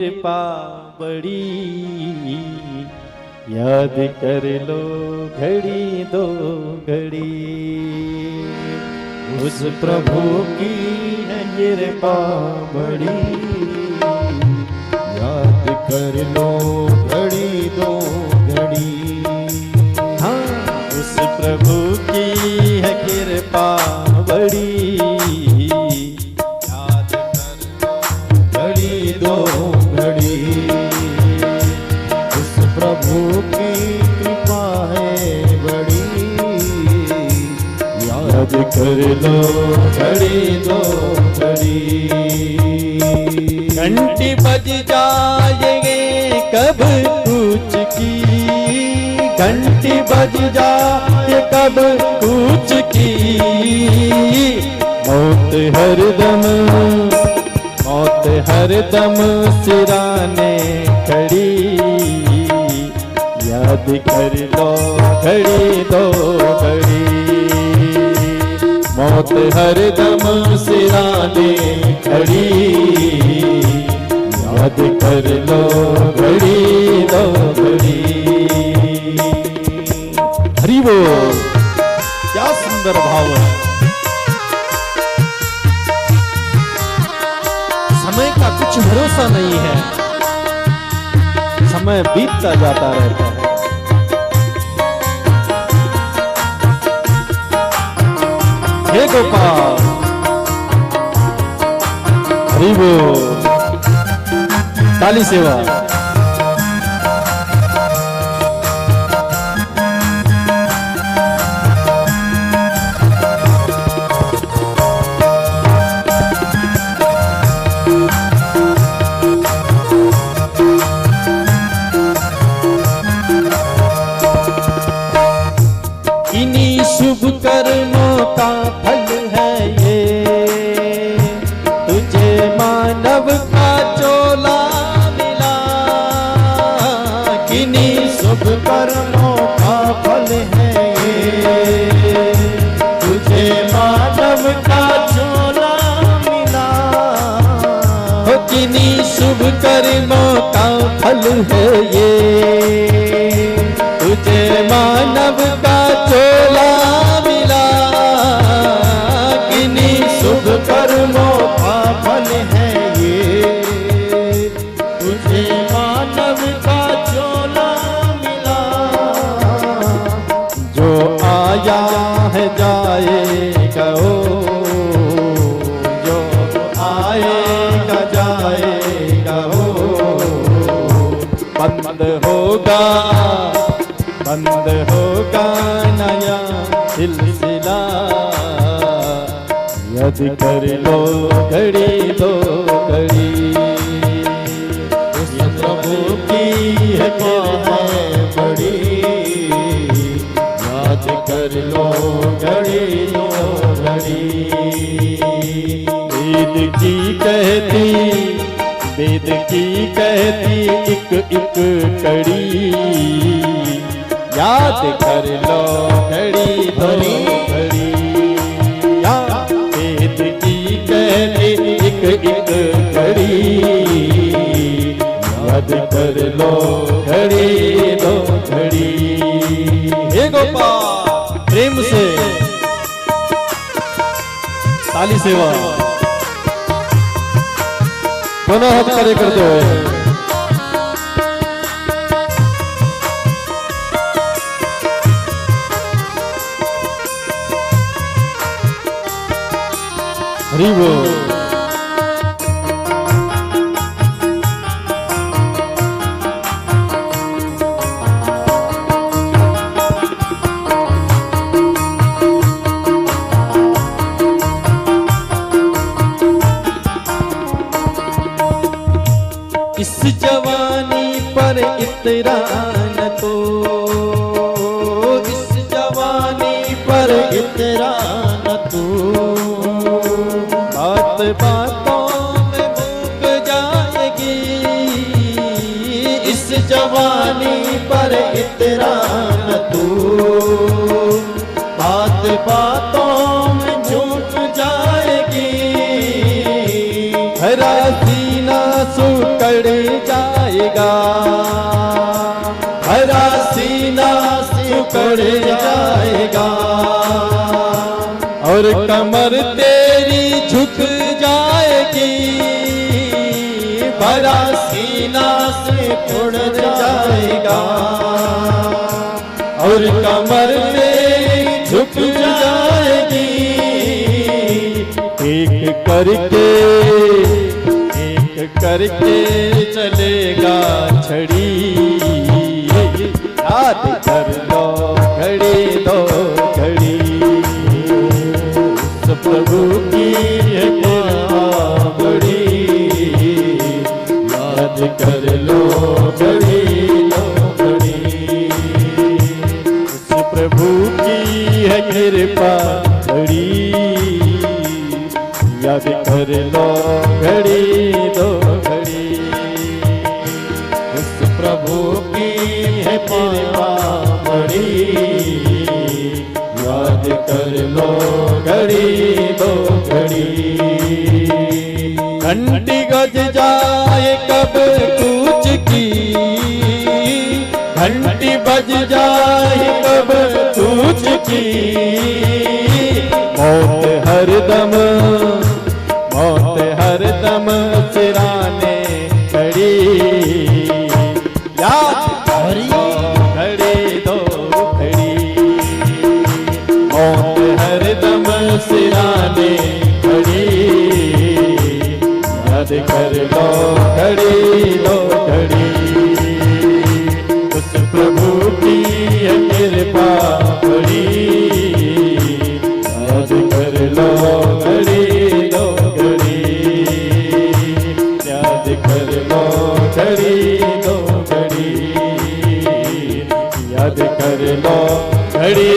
कृपा बड़ी याद कर लो घड़ी दो घड़ी, उस प्रभु की है कृपा बड़ी याद कर लो घड़ी दो घड़ी। हाँ, उस प्रभु की है कृपा बड़ी याद कर लो घड़ी दो घड़ी, उस प्रभु की कृपा है बड़ी याद कर लो घड़ी दो घड़ी। घंटी बज जाएंगे कब कुछ की, घंटी बज जाए कब कुछ की, मौत हरदम मौत हरदम सिराने खड़ी याद कर लो घड़ी दो घड़ी, मौत हरदम सिराने खड़ी याद कर लो घड़ी दो घड़ी। हरि बोल, क्या सुंदर भाव है। समय का कुछ भरोसा नहीं है, समय बीतता जाता रहता है। हे गोपाल, हरि बोल, ताली सेवा। इन्हीं शुभ कर्मों का फल है ये, तुझे मानव का चोला मिला। किन्हीं शुभ कर्मों का फल है ये, तुझे मानव का चोला मिला। हो किन्हीं शुभ कर्मों का फल है ये, तुझे मानव का चोला मिला। किन्हीं शुभ कर्मों का फल है ये, तुझे मानव का चोला मिला। जो आया है जाएगा ओ, जो आएगा जाएगा ओ, बंद होगा बंद होगा नया सिलसिला याद कर लो घड़ी दो घड़ी, उस प्रभु की है बड़ी याद कर लो घड़ी दो घड़ी। वेद की कहती एक एक कड़ी याद कर लो घड़ी दो घड़ी। वेद की कहती एक एक घड़ी याद कर लो घड़ी दो घड़ी। हे गोपाल, प्रेम से ताली सेवा दोनों हाथ खड़े करते हुए। हरि बोल, इस जवानी पर इतना न तो, इस जवानी पर इतना न तो, बात बातों में भूख जाएगी। इस जवानी पर इतना न तो, बात बातों में झूठ जाएगी। हरा सीना सुकड़ और कमर तेरी झुक जाएगी, भरा सीना से उड़ जाएगा। और कमर तेरी झुक जाएगी, एक करके चलेगा छड़ी। याद कर लो घड़ी दो घड़ी, उस प्रभु की है कृपा बड़ी। याद कर लो घड़ी दो घड़ी, उस प्रभु की है कृपा बड़ी। याद कर लो घड़ी दो घड़ी, उस प्रभु की है कृपा बड़ी। याद कर लो घड़ी दो घड़ी। घंटी बज जाए कब कूच की, घंटी बज जाए कब कूच की। मौत हरदम सिराने खड़ी। याद कर लो घड़ी दो घड़ी, मौत हरदम सिराने खड़ी। याद कर लो घड़ी दो घड़ी, उस प्रभु की है कृपा बड़ी। याद कर लो घड़ी दो घड़ी, याद कर लो घड़ी दो घड़ी, याद कर लो घड़ी